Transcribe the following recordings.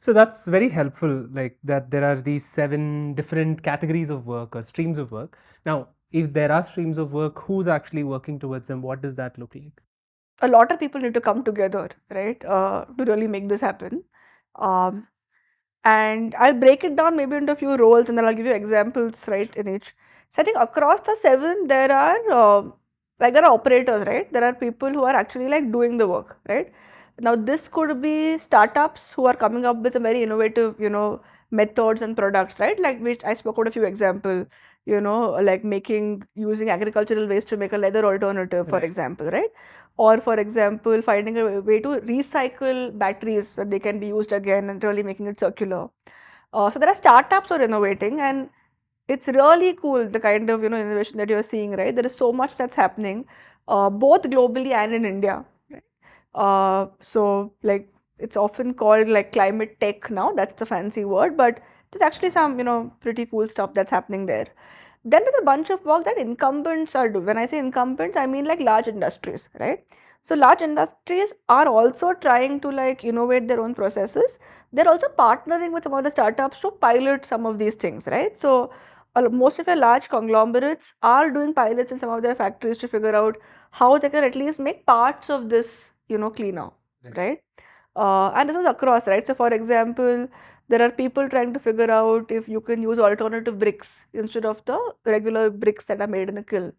So that's very helpful, like that there are these 7 different categories of work or streams of work. Now, if there are streams of work, who's actually working towards them? What does that look like? A lot of people need to come together, right, to really make this happen. Um, and I'll break it down maybe into a few roles, and then I'll give you examples, right, in each. So I think across the 7, there are there are operators, right? There are people who are actually like doing the work, right? Now this could be startups who are coming up with some very innovative, methods and products, right? Like which I spoke about a few examples, like using agricultural waste to make a leather alternative, for Right. example, right? Or for example, finding a way to recycle batteries so that they can be used again and really making it circular. So there are startups who are innovating, and it's really cool the kind of innovation that you're seeing, right? There is so much that's happening, both globally and in India. Right? So like it's often called like climate tech now. That's the fancy word, but there's actually some pretty cool stuff that's happening there. Then there's a bunch of work that incumbents are doing. When I say incumbents, I mean like large industries, right? So large industries are also trying to like innovate their own processes. They're also partnering with some of the startups to pilot some of these things, right? So most of the large conglomerates are doing pilots in some of their factories to figure out how they can at least make parts of this, cleaner, right? And this is across, right? So for example, there are people trying to figure out if you can use alternative bricks instead of the regular bricks that are made in a kiln.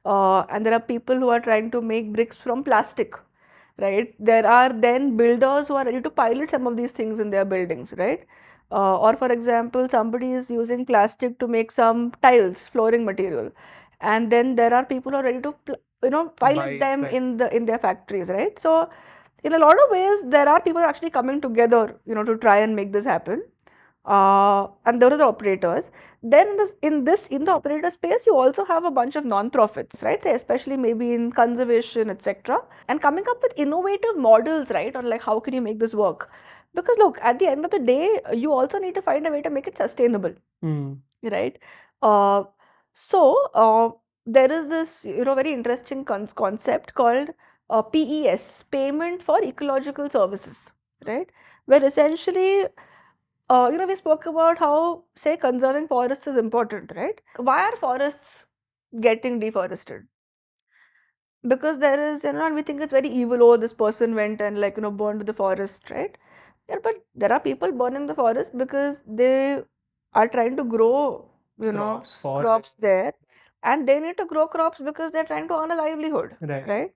And there are people who are trying to make bricks from plastic, right? There are then builders who are ready to pilot some of these things in their buildings, right? Or for example, somebody is using plastic to make some tiles, flooring material, and then there are people who are ready to pilot them in their factories, right? So in a lot of ways, there are people actually coming together, to try and make this happen. And there are the operators. Then in the operator space, you also have a bunch of non-profits, right? So especially maybe in conservation, etc. And coming up with innovative models, right? Or like how can you make this work? Because look, at the end of the day, you also need to find a way to make it sustainable, right? Uh, so there is this very interesting concept called PES, Payment for Ecological Services, right? Where essentially we spoke about how, say, conserving forests is important, right? Why are forests getting deforested? Because there is, and we think it's very evil. Oh, this person went and like burned the forest, right? Yeah, but there are people burning the forest because they are trying to grow, crops there, and they need to grow crops because they're trying to earn a livelihood, right?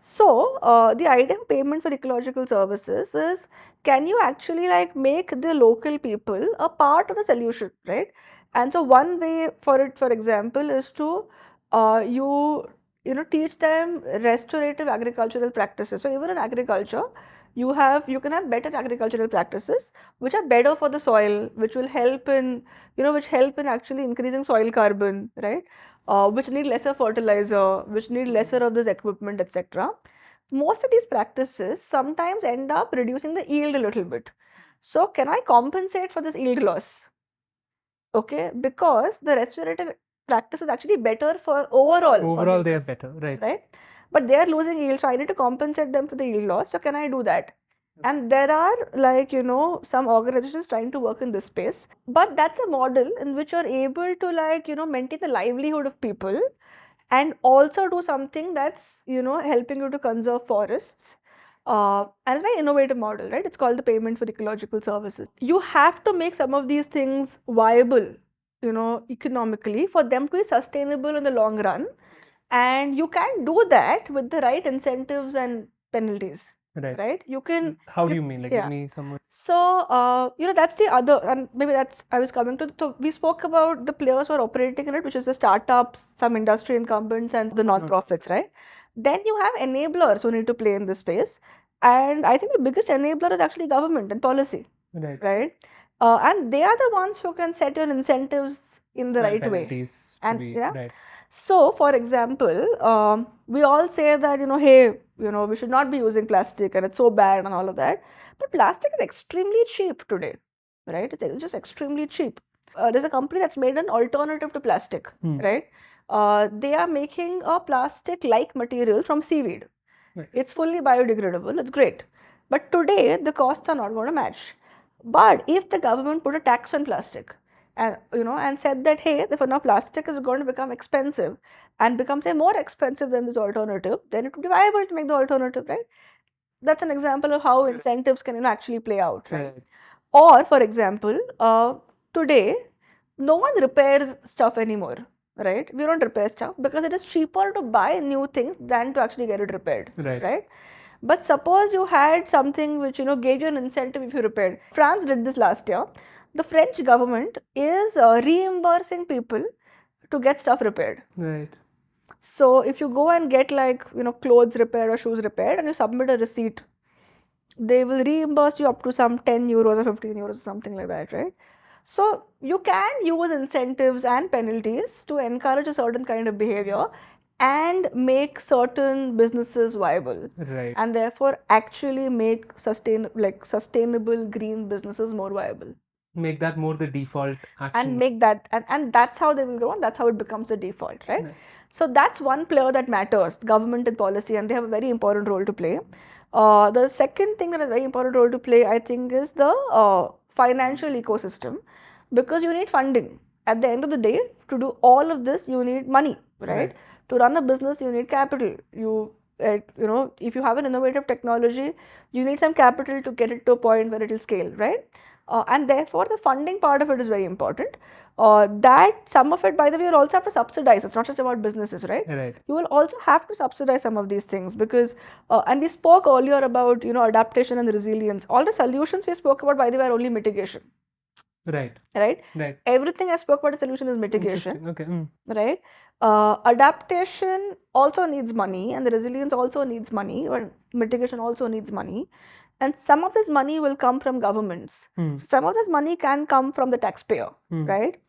So, the idea of payment for ecological services is, can you actually like make the local people a part of the solution, right? And so one way for it, for example, is to teach them restorative agricultural practices. So even in agriculture, you can have better agricultural practices which are better for the soil, which will help in which help in actually increasing soil carbon, right? Which need lesser fertilizer, which need lesser of this equipment, etc. Most of these practices sometimes end up reducing the yield a little bit. So, can I compensate for this yield loss? Okay, because the restorative practice is actually better for overall They are yields, better, right? right? But they are losing yield, so I need to compensate them for the yield loss. So, can I do that? And there are like some organizations trying to work in this space, but that's a model in which you're able to like maintain the livelihood of people and also do something that's helping you to conserve forests. And it's a very innovative model, right? It's called the payment for ecological services. You have to make some of these things viable, economically, for them to be sustainable in the long run. And you can do that with the right incentives and penalties, right? You can. How do you mean? Like, give Yeah. me some. So, that's the other, and maybe that's I was coming to. So, we spoke about the players who are operating in it, which is the startups, some industry incumbents, and the non-profits, right? Then you have enablers who need to play in this space, and I think the biggest enabler is actually government and policy, right? And they are the ones who can set your incentives in the right way, and yeah. So, for example, we all say that hey, we should not be using plastic, and it's so bad and all of that. But plastic is extremely cheap today, right? It's just extremely cheap. There's a company that's made an alternative to plastic, right? They are making a plastic-like material from seaweed. It's fully biodegradable. It's great. But today, the costs are not going to match. But if the government put a tax on plastic, and and said that, hey, if now plastic is going to become expensive and becomes more expensive than this alternative, then it would be viable to make the alternative, right? That's an example of how incentives can actually play out, right? Or, for example, today, no one repairs stuff anymore, right? We don't repair stuff because it is cheaper to buy new things than to actually get it repaired, right? But suppose you had something which gave you an incentive if you repaired. France did this last year. The French government is reimbursing people to get stuff repaired. Right. So if you go and get clothes repaired or shoes repaired and you submit a receipt, they will reimburse you up to some 10 euros or 15 euros or something like that, right? So you can use incentives and penalties to encourage a certain kind of behavior and make certain businesses viable, Right. and therefore actually make sustainable green businesses more viable. Make that more the default action. And make that, and that's how they will go on. That's how it becomes the default, right? Nice. So that's one player that matters, government and policy, and they have a very important role to play. The second thing that has a very important role to play, I think, is the financial ecosystem, because you need funding. At the end of the day, to do all of this, you need money, right? To run a business, you need capital. If you have an innovative technology, you need some capital to get it to a point where it will scale, right? And therefore, the funding part of it is very important. That some of it, by the way, you'll also have to subsidize. It's not just about businesses, right? Right. You will also have to subsidize some of these things because, and we spoke earlier about adaptation and resilience. All the solutions we spoke about, by the way, are only mitigation. Right. Right. Right. Everything I spoke about a solution is mitigation. Okay. Right. Adaptation also needs money, and the resilience also needs money, or mitigation also needs money. And some of this money will come from governments. So some of this money can come from the taxpayer, right?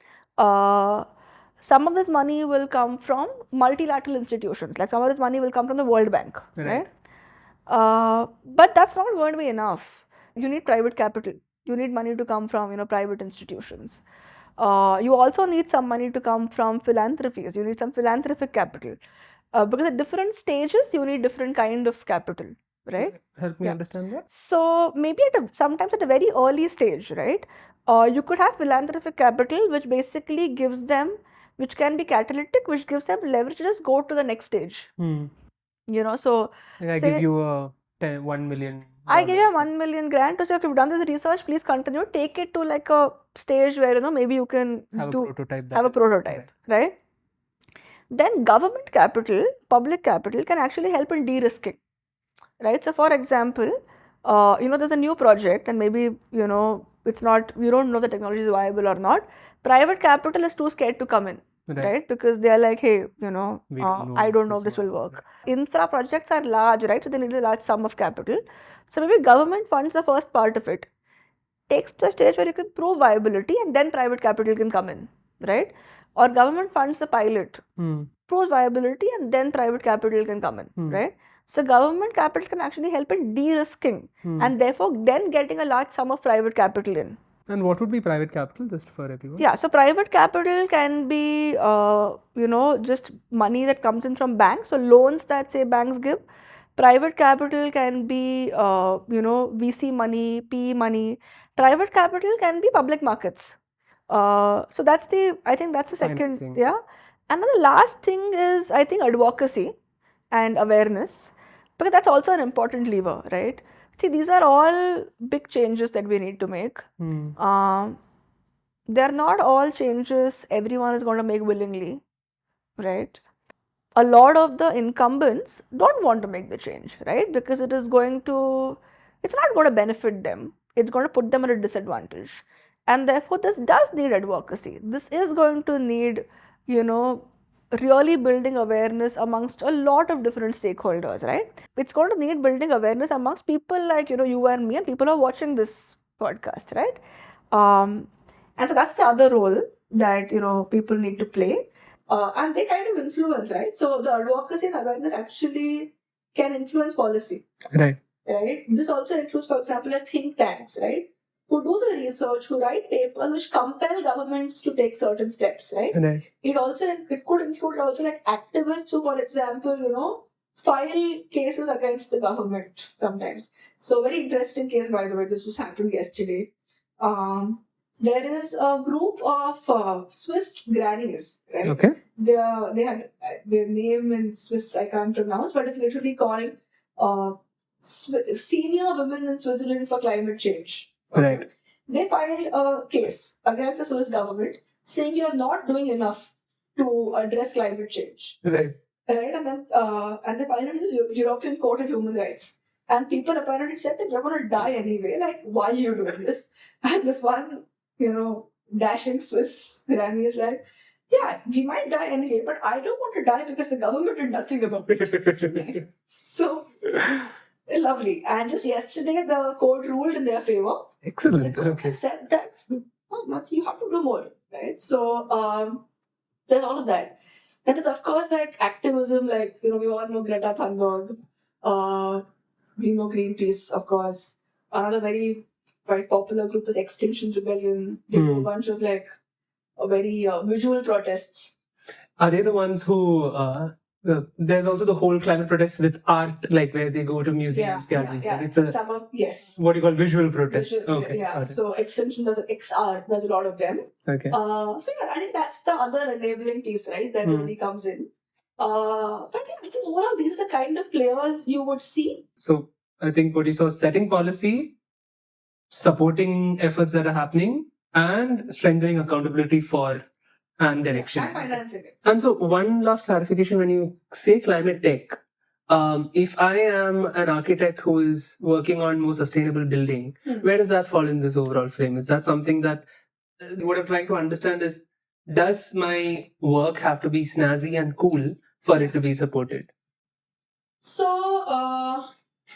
Some of this money will come from multilateral institutions. Like some of this money will come from the World Bank, right? But that's not going to be enough. You need private capital. You need money to come from private institutions. You also need some money to come from philanthropies. You need some philanthropic capital. Because at different stages, you need different kind of capital, right? Help me understand that. So maybe sometimes at a very early stage, right? You could have philanthropic capital, which basically gives them, which can be catalytic, which gives them leverage to just go to the next stage. So I give you a 1 million. I give you a 1 million grant to say, okay, you've done this research, please continue. Take it to like a stage where maybe you can have a prototype, right? Then government capital, public capital can actually help in de-risking, right? So for example, there's a new project and maybe it's not, you don't know the technology is viable or not. Private capital is too scared to come in. Right? Because they are like, hey, I don't know if this will work. Infra projects are large, right? So they need a large sum of capital. So maybe government funds the first part of it, takes to a stage where you can prove viability, and then private capital can come in, right? Or government funds the pilot, proves viability, and then private capital can come in, right? So government capital can actually help in de-risking, and therefore then getting a large sum of private capital in. And what would be private capital, just for everyone? Yeah, so private capital can be, just money that comes in from banks, so loans that say banks give. Private capital can be, VC money, PE money. Private capital can be public markets. So I think that's the second, yeah. And then the last thing is, I think, advocacy and awareness, because that's also an important lever, right? See, these are all big changes that we need to make. They're not all changes everyone is going to make willingly, right? A lot of the incumbents don't want to make the change, right? Because it's not going to benefit them. It's going to put them at a disadvantage. And therefore, this does need advocacy. This is going to need, really building awareness amongst a lot of different stakeholders, right? It's going to need building awareness amongst people like, you and me, and people who are watching this podcast, right? And so that's the other role that, people need to play. And they kind of influence, right? So the advocacy and awareness actually can influence policy. Right. This also includes, for example, think tanks, right? Who do the research, who write papers which compel governments to take certain steps, right? It could include also like activists who, for example, file cases against the government sometimes. So very interesting case, by the way, this just happened yesterday. There is a group of Swiss grannies, right? Okay. They have their name in Swiss I can't pronounce, but it's literally called Senior Women in Switzerland for Climate Change. Okay? Right. They filed a case against the Swiss government saying you are not doing enough to address climate change. Right. Right, and then they filed it in the European Court of Human Rights. And people apparently said that you're going to die anyway. Like, why are you doing this? And this one, dashing Swiss granny is like, yeah, we might die anyway, but I don't want to die because the government did nothing about it. So, lovely. And just yesterday, the court ruled in their favor. Excellent. The court Okay. said that you have to do more, right? So, there's all of that. That is, of course, like activism, like, we all know Greta Thunberg. We know Greenpeace, of course. Another very popular group is Extinction Rebellion. They do a bunch of very visual protests. Are they the ones who? There's also the whole climate protest with art, like where they go to museums, galleries. Yeah. It's a yes. What you call visual protest. Okay. Yeah. So Extinction does XR does a lot of them. Okay. So yeah, I think that's the other enabling piece, right? That really comes in. But yeah, I think overall these are the kind of players you would see. So I think what you saw: setting policy, supporting efforts that are happening, and strengthening accountability for and direction. And financing it. And so one last clarification: when you say climate tech, if I am an architect who is working on more sustainable building, where does that fall in this overall frame? Is that something that what I'm trying to understand is, does my work have to be snazzy and cool for it to be supported? So,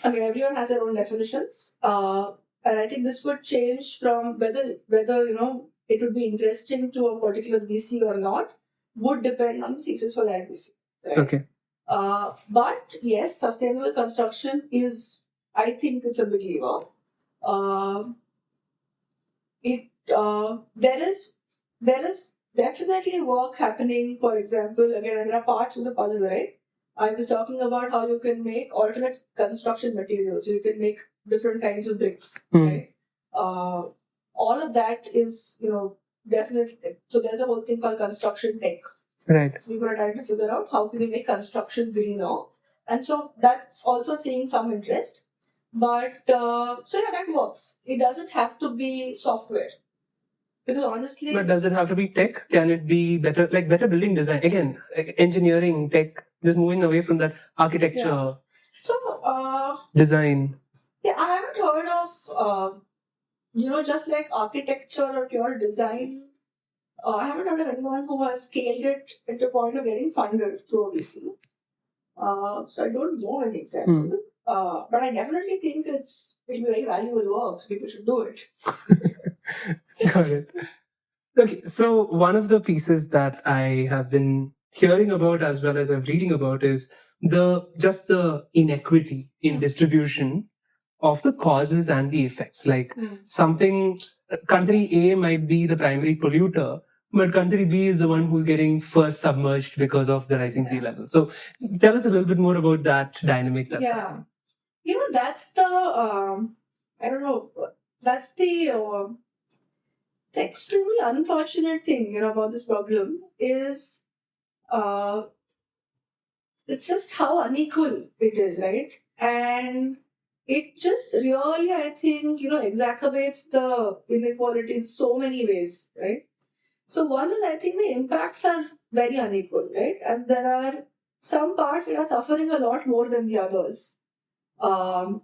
again, everyone has their own definitions. And I think this would change from whether it would be interesting to a particular VC or not, would depend on the thesis for that VC. Right? Okay. But yes, sustainable construction is, I think it's a big lever. There is definitely work happening. For example, again, there are parts of the puzzle, right? I was talking about how you can make alternate construction materials. You can make different kinds of bricks, right? All of that is, definitely. So there's a whole thing called construction tech. Right. So we were trying to figure out how can we make construction greener, and so that's also seeing some interest. But so yeah, that works. It doesn't have to be software. Because honestly... But does it have to be tech? Can it be better, like better building design? Again, engineering, tech, just moving away from that architecture. Yeah. So, design. Yeah, I haven't heard of, just like architecture or pure design. I haven't heard of anyone who has scaled it at the point of getting funded through a VC. So I don't know any example. But I definitely think it'll be very valuable work, so people should do it. Got it. Okay, so one of the pieces that I have been hearing about as well as I'm reading about is the inequity in distribution of the causes and the effects. Like country A might be the primary polluter, but country B is the one who's getting first submerged because of the rising sea level. So tell us a little bit more about that dynamic. That's happening. That's the that's the extremely unfortunate thing, about this problem is it's just how unequal it is, right? And it just really, I think, exacerbates the inequality in so many ways, right? So one is, I think the impacts are very unequal, right? And there are some parts that are suffering a lot more than the others. And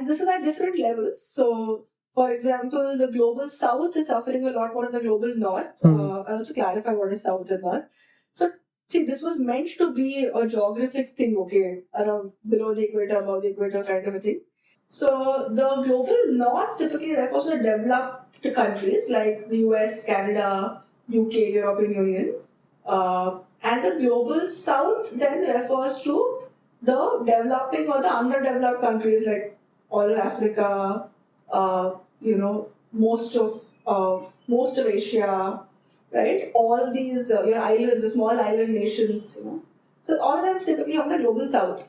this is at different levels. So, for example, the global south is suffering a lot more than the global north. I'll also clarify what is south and north. So, see, this was meant to be a geographic thing, okay, around below the equator, above the equator kind of a thing. So, the global north typically refers to developed countries like the US, Canada, UK, European Union. And the global south then refers to the developing or the underdeveloped countries like all of Africa, most of Asia, right? All these islands, the small island nations, So all of them typically on the global south.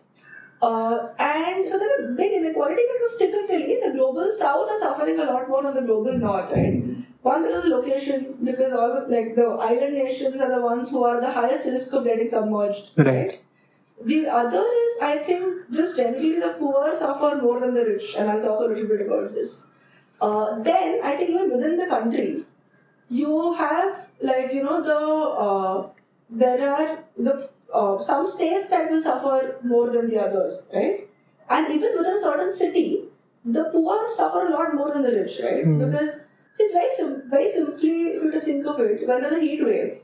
And so there's a big inequality because typically the global south is suffering a lot more than the global north, right? One, because of location, because all of, like the island nations are the ones who are the highest risk of getting submerged, right? The other is, I think, just generally the poor suffer more than the rich, and I'll talk a little bit about this. Then I think even within the country, you have there are some states that will suffer more than the others, right? And even within a certain city, the poor suffer a lot more than the rich, right? Because see, it's very simply, if you to think of it, when there's a heat wave,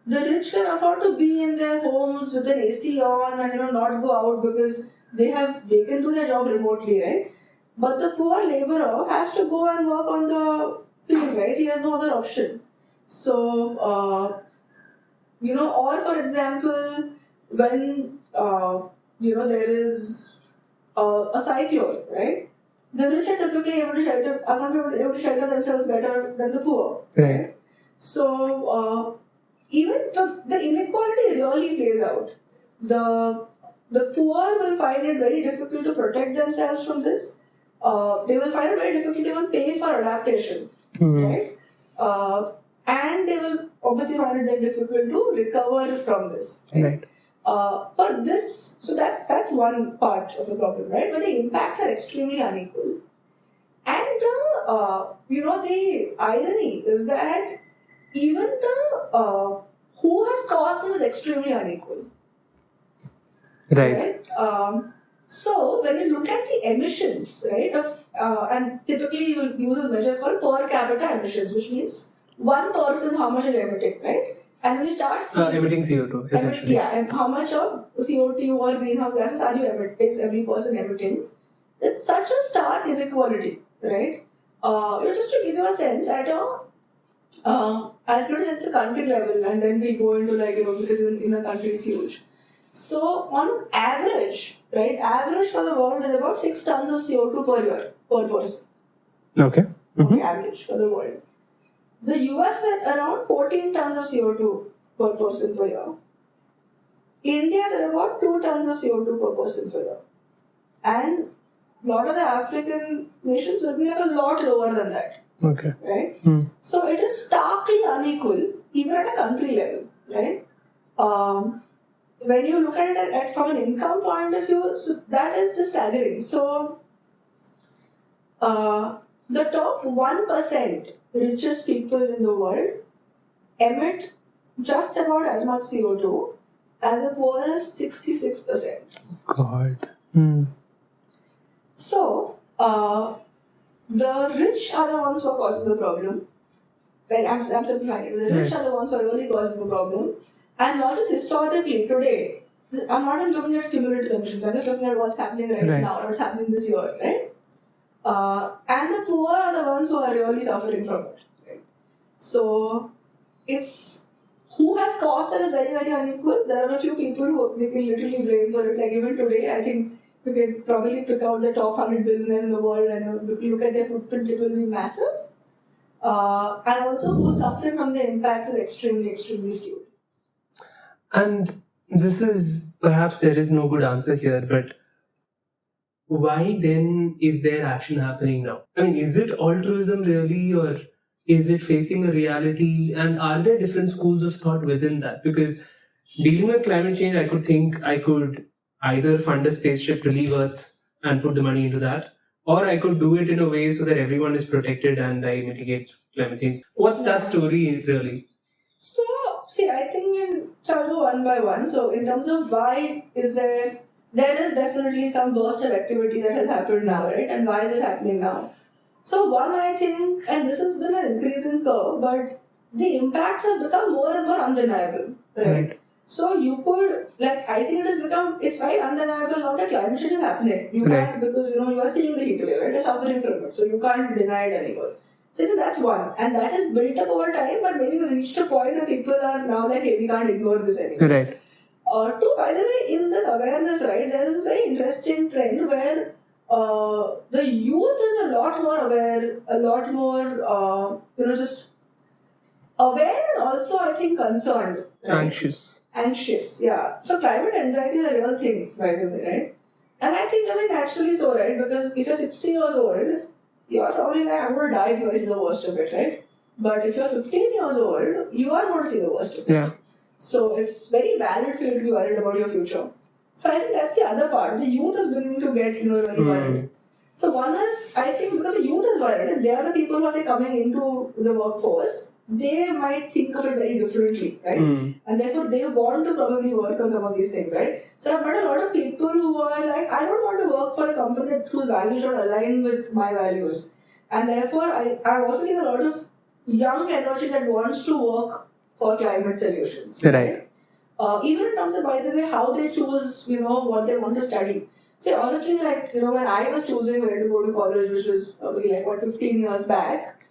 the rich can afford to be in their homes with an AC on and not go out because they can do their job remotely, right? But the poor laborer has to go and work on the field, right? He has no other option. So, or for example, when there is a cyclone, right? The rich are typically able to shelter themselves better than the poor, right? So, even the inequality really plays out. The poor will find it very difficult to protect themselves from this. They will find it very difficult to even pay for adaptation, right? And they will obviously find it very difficult to recover from this, right? For this, so that's one part of the problem, right? But the impacts are extremely unequal, and the irony is that even the who has caused this is extremely unequal. Right. So when you look at the emissions, right, of and typically you use this measure called per capita emissions, which means one person how much are you emitting, right? And when you start emitting CO2, essentially. And how much of CO2 or greenhouse gases are you is every person emitting? There's such a stark inequality, right? Just to give you a sense, at I'll put it at the country level, and then we go into because in a country it's huge. So on an average, right? Average for the world is about 6 tons of CO2 per year per person. Okay. Okay, average for the world. The US is at around 14 tons of CO2 per person per year. India is at about 2 tons of CO2 per person per year. And a lot of the African nations will be a lot lower than that. Okay. Right? So it is starkly unequal, even at a country level, right? When you look at it from an income point of view, so that is just staggering. So, the top 1% richest people in the world emit just about as much CO2 as the poorest 66%. God. So, the rich are the ones who are causing the problem. I'm simplifying. The rich are the ones who are really causing the problem. And not just historically, today. I'm not even looking at cumulative emissions. I'm just looking at what's happening right now, what's happening this year, right? And the poor are the ones who are really suffering from it. Right? So, it's who has caused it is very, very unequal. There are a few people who we can literally blame for it. Like even today, I think we can probably pick out the top 100 billionaires in the world and look at their footprint, it will be massive. And also who's suffering from the impacts is extremely, extremely skewed. And this is, perhaps there is no good answer here, but why then is there action happening now? I mean, is it altruism really, or is it facing a reality? And are there different schools of thought within that? Because dealing with climate change, I could think I could either fund a spaceship to leave Earth and put the money into that, or I could do it in a way so that everyone is protected and I mitigate climate change. What's that story really? So, see, I think in shall go one by one. So, in terms of why is there is definitely some burst of activity that has happened now, right? And why is it happening now? So, one, I think, and this has been an increasing curve, but the impacts have become more and more undeniable, right? So, you could, I think it's very undeniable now that climate change is happening. You can't, because, you are seeing the heat wave, right? You're suffering from it. So, you can't deny it anymore. So I think that's one. And that is built up over time, but maybe we reached a point where people are now like, hey, we can't ignore this anymore. Right. Two, by the way, in this awareness, right, there is this very interesting trend where the youth is a lot more aware, a lot more, just aware and also, I think, concerned. Right? Anxious, yeah. So climate anxiety is a real thing, by the way, right? And I think, naturally so, right? Because if you're 60 years old, you're probably like, I'm going to die before I see the worst of it, right? But if you're 15 years old, you are going to see the worst of it. Yeah. So it's very valid for you to be worried about your future. So I think that's the other part. The youth is beginning to get, very worried. So one is, I think, because the youth is worried, and they are the people who are, say, coming into the workforce, they might think of it very differently, right? And therefore, they want to probably work on some of these things, right? So I've met a lot of people who are like, I don't want to work for a company whose values don't align with my values. And therefore, I've also seen a lot of young energy that wants to work for climate solutions. Right. Even in terms of, by the way, how they choose, what they want to study. See, honestly, like, when I was choosing where to go to college, which was probably 15 years back,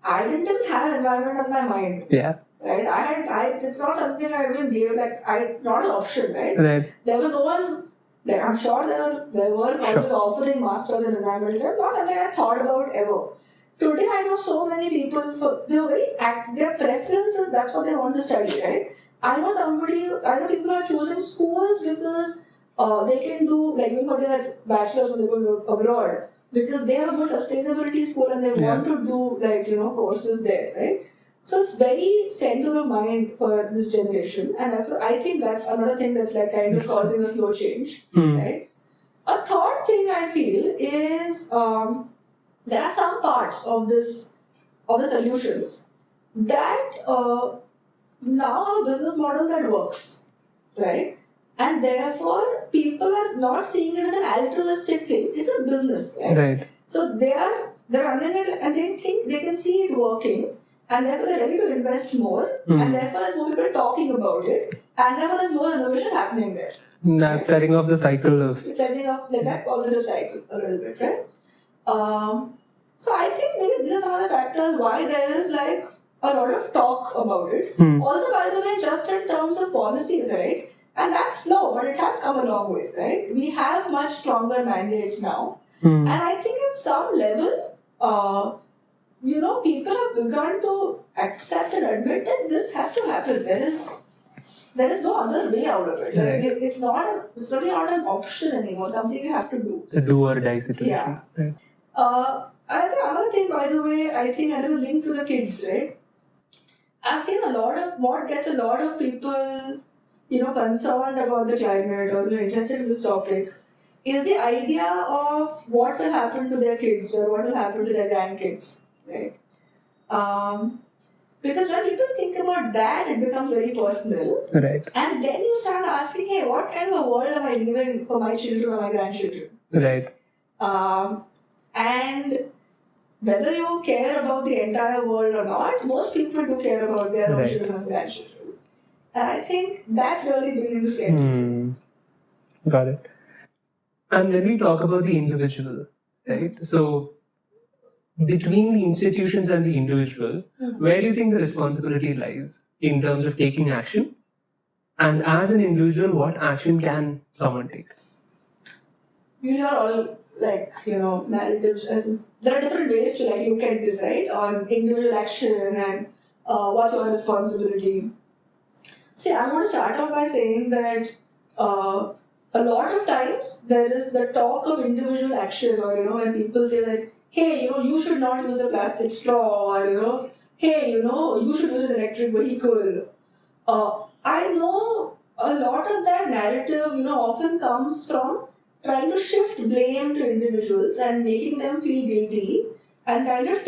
I didn't even have environment on my mind. Yeah. Right? It's not something I even gave, not an option, right? Right. There was no one, I'm sure there were colleges offering masters in environmental, not something I thought about ever. Today, I know so many people, their preferences, that's what they want to study, right? I know people are choosing schools because they can do, for their bachelor's when they go abroad, because they have a good sustainability school and they want to do, courses there, right? So it's very center of mind for this generation, and I think that's another thing that's kind of causing a slow change, right? A third thing I feel is there are some parts of the solutions that now have a business model that works, right? And therefore, people are not seeing it as an altruistic thing. It's a business, right? Right. So they're running it and they think they can see it working, and therefore they're ready to invest more, and therefore there's more people talking about it, and therefore there's more innovation happening there. That's setting off the cycle of... It's setting off that positive cycle a little bit, right? So I think maybe these are some of the factors why there is a lot of talk about it. Also, by the way, just in terms of policies, right? And that's slow, but it has come a long way, right? We have much stronger mandates now. And I think at some level, people have begun to accept and admit that this has to happen. There is no other way out of it. It's really not an option anymore, something you have to do. It's a do or die situation. Yeah. Right. I think another thing, by the way, I think that is linked to the kids, right? I've seen what gets a lot of people, concerned about the climate or interested in this topic is the idea of what will happen to their kids or what will happen to their grandkids, right? Because when people think about that, it becomes very personal. Right. And then you start asking, hey, what kind of a world am I leaving for my children or my grandchildren? Right. And whether you care about the entire world or not, most people do care about their own children and grandchildren. And I think that's really beginning to scare people. Got it. And when we talk about the individual, right? So between the institutions and the individual, where do you think the responsibility lies in terms of taking action? And as an individual, what action can someone take? These are all narratives. There are different ways to look at this, right? On individual action and what's your responsibility. See, I want to start off by saying that a lot of times there is the talk of individual action, or when people say that, hey, you should not use a plastic straw, or hey, you should use an electric vehicle. I know a lot of that narrative, often comes from trying to shift blame to individuals and making them feel guilty and kind of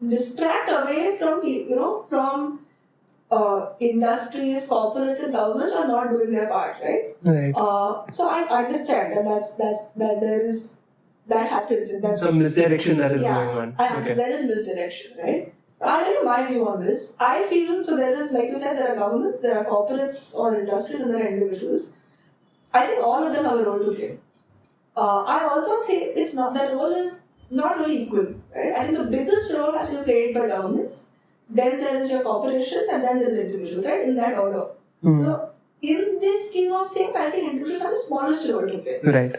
distract away from from industries, corporates, and governments are not doing their part, right? Right. So I understand that happens. And that's some misdirection that is going on. There is misdirection, right? I'll tell you my view on this. I feel so. There is, like you said, there are governments, there are corporates or industries, and there are individuals. I think all of them have a role to play. I also think it's not that role is not really equal, right? I think the biggest role has to be played by governments. Then there is your corporations, and then there is individuals, right? In that order. So, in this scheme of things, I think individuals have the smallest role to play. Right.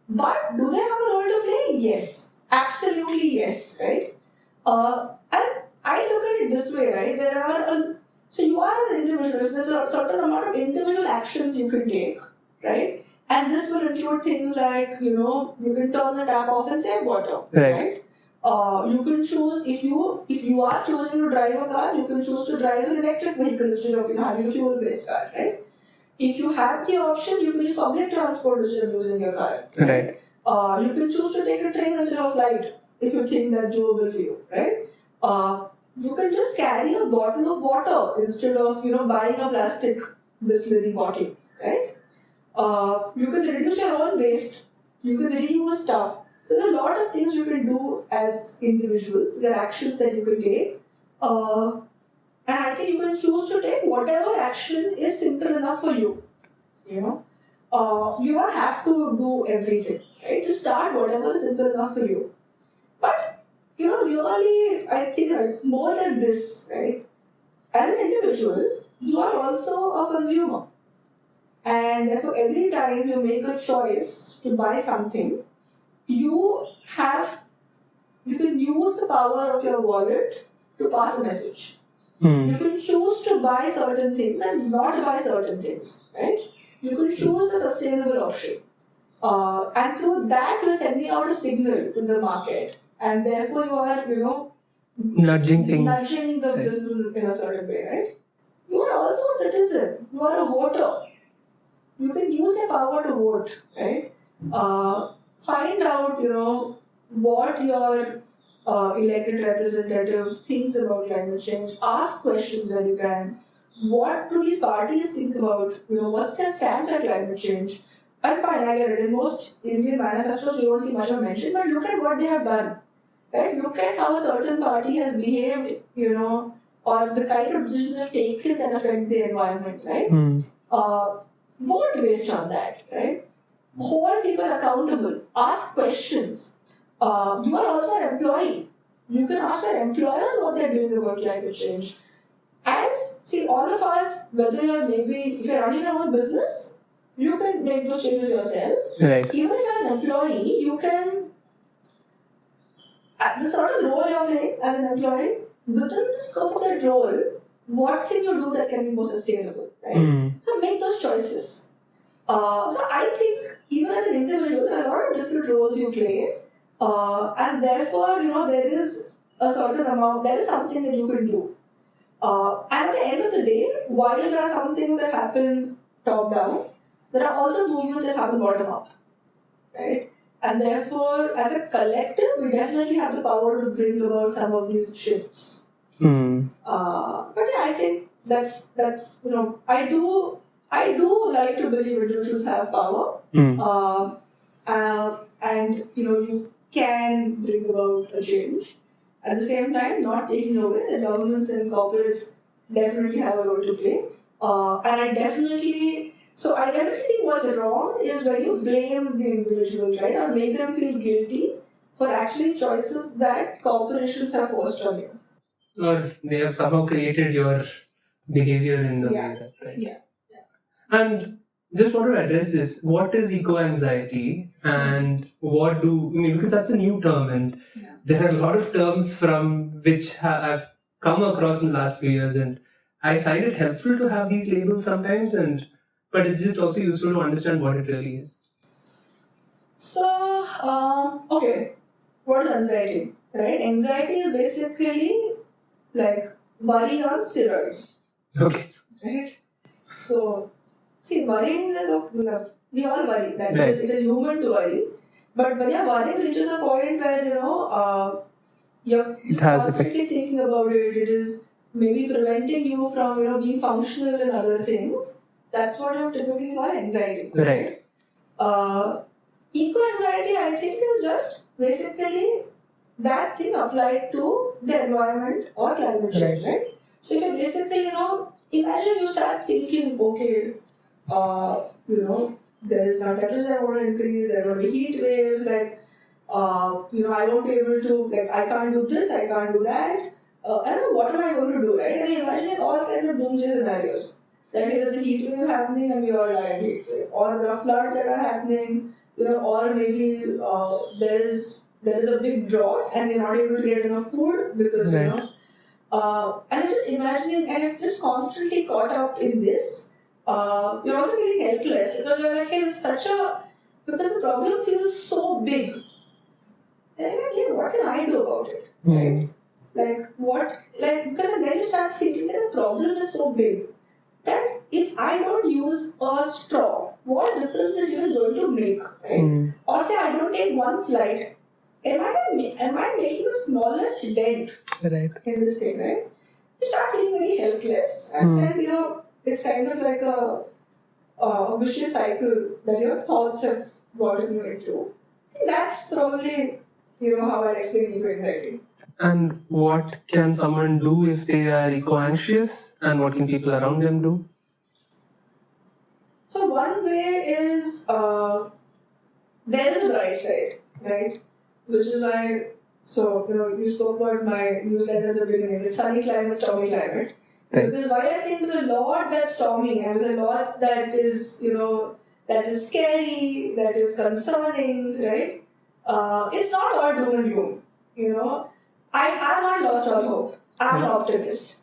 But do they have a role to play? Yes. Absolutely yes, right? And I look at it this way, right? So you are an individual, there's a certain amount of individual actions you can take, right? And this will include things like, you can turn the tap off and save water, Right. You can choose, if you are choosing to drive a car, you can choose to drive an electric vehicle instead of having a fuel-based car, right? If you have the option, you can use public transport instead of using your car. Right. You can choose to take a train instead of flight if you think that's doable for you, right? You can just carry a bottle of water instead of buying a plastic Bisleri bottle, right? You can reduce your own waste. You can reuse stuff. So there are a lot of things you can do as individuals. There are actions that you can take. And I think you can choose to take whatever action is simple enough for you. You don't have to do everything, right? Just start whatever is simple enough for you. But, really, I think more than this, right? As an individual, you are also a consumer. And therefore, every time you make a choice to buy something, you can use the power of your wallet to pass a message. You can choose to buy certain things and not buy certain things, right? You can choose a sustainable option. And through that, you're sending out a signal to the market. And therefore, you are, Nudging things. nudging the business in a certain way, right? You are also a citizen. You are a voter. You can use your power to vote, right? Find out, what your elected representative thinks about climate change. Ask questions when you can. What do these parties think about, what's their stance on climate change? And fine, I get it. In most Indian manifestos, you won't see much of mention, but look at what they have done, right? Look at how a certain party has behaved, or the kind of decisions they've taken that affect the environment, right? Vote based on that, right? Hold people accountable. Ask questions. You are also an employee. You can ask your employers what they're doing about climate change. All of us, whether if you're running your own business, you can make those changes yourself. Right. Even if you're an employee, you can, the sort of role you're playing as an employee, within the scope of that role, what can you do that can be more sustainable, right? So make those choices. So I think even as an individual, there are a lot of different roles you play, and therefore, there is a certain amount, there is something that you can do. And at the end of the day, while there are some things that happen top down, there are also movements that happen bottom up, right? And therefore, as a collective, we definitely have the power to bring about some of these shifts. But yeah, I think that's I do like to believe individuals have power, and you can bring about a change. At the same time, not taking away that governments and corporates definitely have a role to play. And I definitely think what's wrong is when you blame the individuals, right, or make them feel guilty for actually choices that corporations have forced on you. Or they have somehow created your behavior in the way that, right? Yeah. And just want to address this. What is eco-anxiety and because that's a new term, and there are a lot of terms from which I've come across in the last few years, and I find it helpful to have these labels sometimes, but it's just also useful to understand what it really is. So, okay, what is anxiety? Right? Anxiety is basically like worry on steroids. Okay. Right? So, worrying is we all worry. That right. It is human to worry. But when you're worrying reaches a point where you're constantly thinking about it. It is maybe preventing you from being functional in other things. That's what you typically call anxiety. Right. Eco-anxiety, I think, is just basically that thing applied to the environment or climate change, right? So if you basically, imagine you start thinking, okay, there is now temperature that want to increase, there are going to be heat waves, I won't be able to, I can't do this, I can't do that. I don't know, what am I going to do, right? And you imagine all kinds of doomsday scenarios. That there is a heat wave happening and we all die in heat wave. Or there are floods that are happening, or maybe there is a big drought and they're not able to get enough food because, and I'm just imagining, and I'm just constantly caught up in this. you're also feeling helpless because you're like, hey, because the problem feels so big. Then you're like, hey, what can I do about it? Right? Because then you start thinking that the problem is so big that if I don't use a straw, what difference is it even going to make, right? Or say I don't take one flight, am I making the smallest dent in this thing, right? You start feeling very helpless, and then it's kind of like a vicious cycle that your thoughts have gotten you into. I think that's probably how I'd explain eco-anxiety. And what can someone do if they are eco-anxious, and what can people around them do? So one way is there is a bright side, right? Which is why, you spoke about my newsletter at the beginning. It's Sunny Climate, Stormy Climate. Right. Because while I think there's a lot that's stormy and there's a lot that is, that is scary, that is concerning, right? It's not all doom and gloom, I've not lost all hope. I'm an optimist.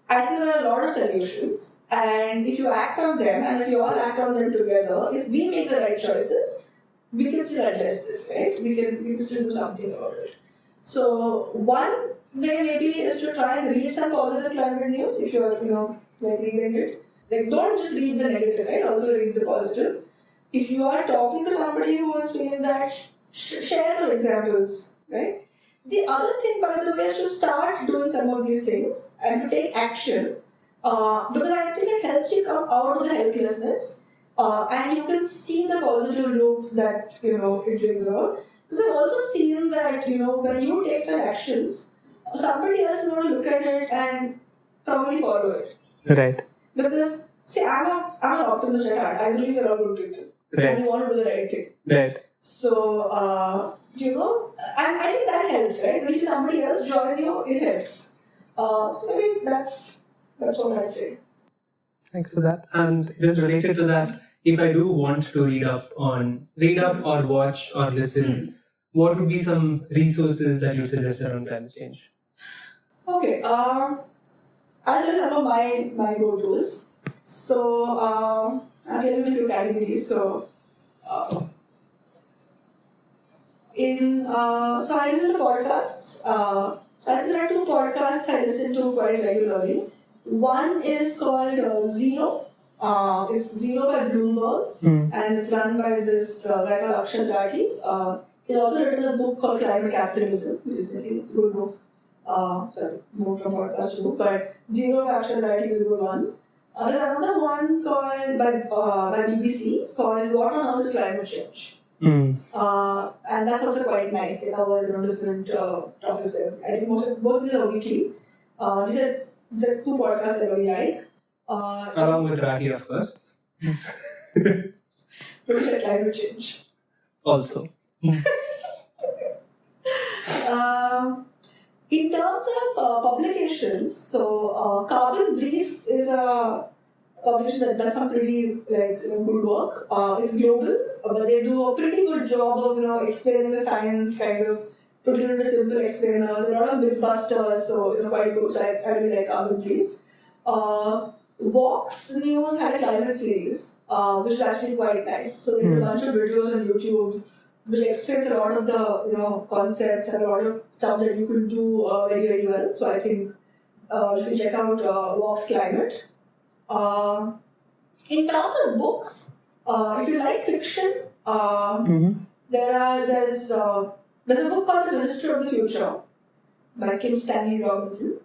I think there are a lot of solutions, and if you act on them, and if you all act on them together, if we make the right choices, we can still address this, right? We can still do something about it. So one way maybe is to try and read some positive climate news if you're, reading it. Like, don't just read the negative, right? Also read the positive. If you are talking to somebody who is feeling that, share some examples, right? The other thing, by the way, is to start doing some of these things and to take action, because I think it helps you come out of the helplessness, and you can see the positive loop that it brings about. Because I've also seen that when you take some actions, somebody else is going to look at it and probably follow it. Right. Because see, I'm an optimist at heart. I believe we're all good people, and we want to do the right thing. Right. So, and I think that helps, right? When you see somebody else join you, it helps. So maybe that's what I'd say. Thanks for that. And just related to that, if I do want to read up or watch or listen, what would be some resources that you suggest around climate change? Okay, I'll tell you some of my go-tos. So, I'll tell you in a few categories. So, so I listen to podcasts. So I think there are two podcasts I listen to quite regularly. One is called Zero. It's Zero by Bloomberg, and it's run by this guy called Raahi. He's also written a book called Climate Activism recently. It's a good book. Moved from podcast to book, but Zero by Raahi is a good one. There's another one called by BBC called What on Earth is Climate Change? And that's also quite nice. They cover different topics. I think both of these are weekly. These are two podcasts I really like. Along with Raahi, of course. Which are climate change. Also. In terms of publications, so Carbon Brief is a publication that does some pretty good work. It's global, but they do a pretty good job of explaining the science, kind of putting it into simple explainers. A lot of mythbusters, so quite good. So I really like Carbon Brief. Vox News had a climate series, which is actually quite nice. So they did a bunch of videos on YouTube, which explains a lot of the concepts and a lot of stuff that you could do very, very well. So I think you can check out Vox Climate. In terms of books, if you like fiction, there's a book called The Minister of the Future by Kim Stanley Robinson.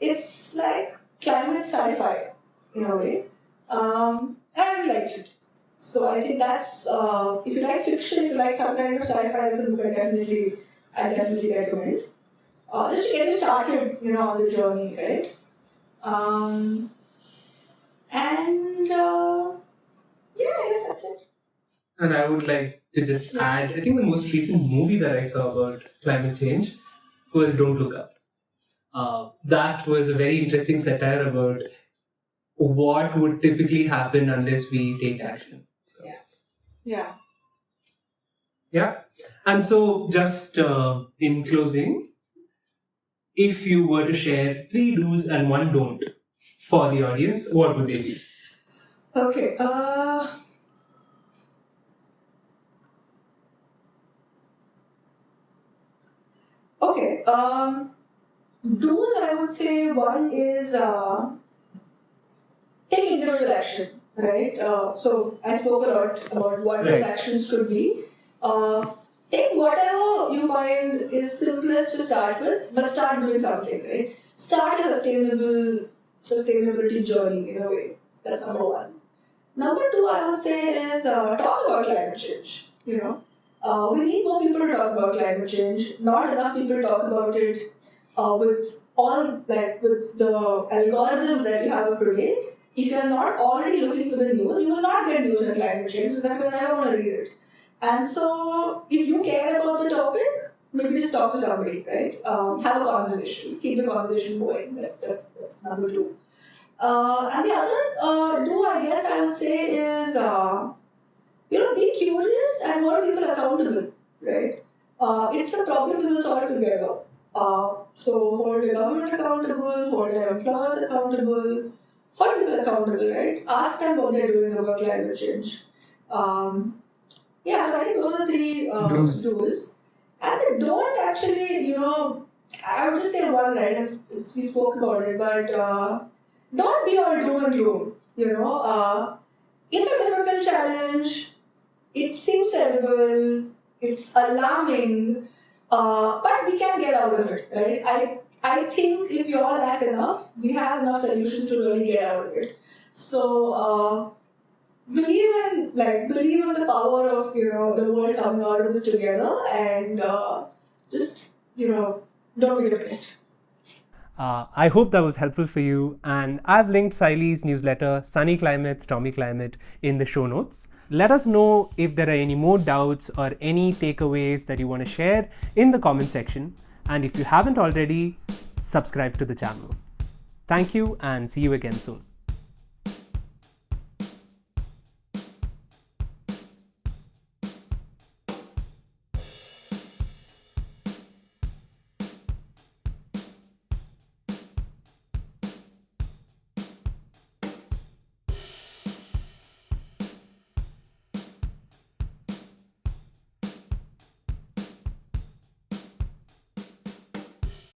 It's like climate sci-fi in a way. I really liked it. So I think that's if you like fiction, if you like some kind of sci-fi, that's a book I definitely recommend. Just to get you started, on the journey, right? I guess that's it. And I would like to just add, I think the most recent movie that I saw about climate change was Don't Look Up. That was a very interesting satire about what would typically happen unless we take action. So. Yeah. And so just in closing, if you were to share 3 do's and 1 don't for the audience, what would they be? Okay. Okay. Do's, I would say one is take individual action, right? So I spoke a lot about what those actions could be. Take whatever you find is simplest to start with, but start doing something, right? Start a sustainability journey in a way. That's number one. Number two, I would say, is talk about climate change. We need more people to talk about climate change. Not enough people talk about it with the algorithms that you have today. If you are not already looking for the news, you will not get news on climate change, and therefore you never want to read it. And so, if you care about the topic, maybe just talk to somebody, right? Have a conversation. Keep the conversation going. That's number two. And the other do, I guess I would say, is be curious and hold people accountable, right? It's a problem we will solve together. So hold your government accountable, hold your employers accountable, hold people accountable, right? Ask them what they're doing about climate change. So I think those are the three do's. And they don't actually, I would just say one, right, as we spoke about it, but don't be all doom and gloom, it's a difficult challenge, it seems terrible, it's alarming, but we can get out of it, right? I think if we all act enough, we have enough solutions to really get out of it. So, believe in the power of, the world coming out of this together, and just, don't be depressed. I hope that was helpful for you, and I've linked Sailee's newsletter, Sunny Climate, Stormy Climate, in the show notes. Let us know if there are any more doubts or any takeaways that you want to share in the comment section. And if you haven't already, subscribe to the channel. Thank you and see you again soon.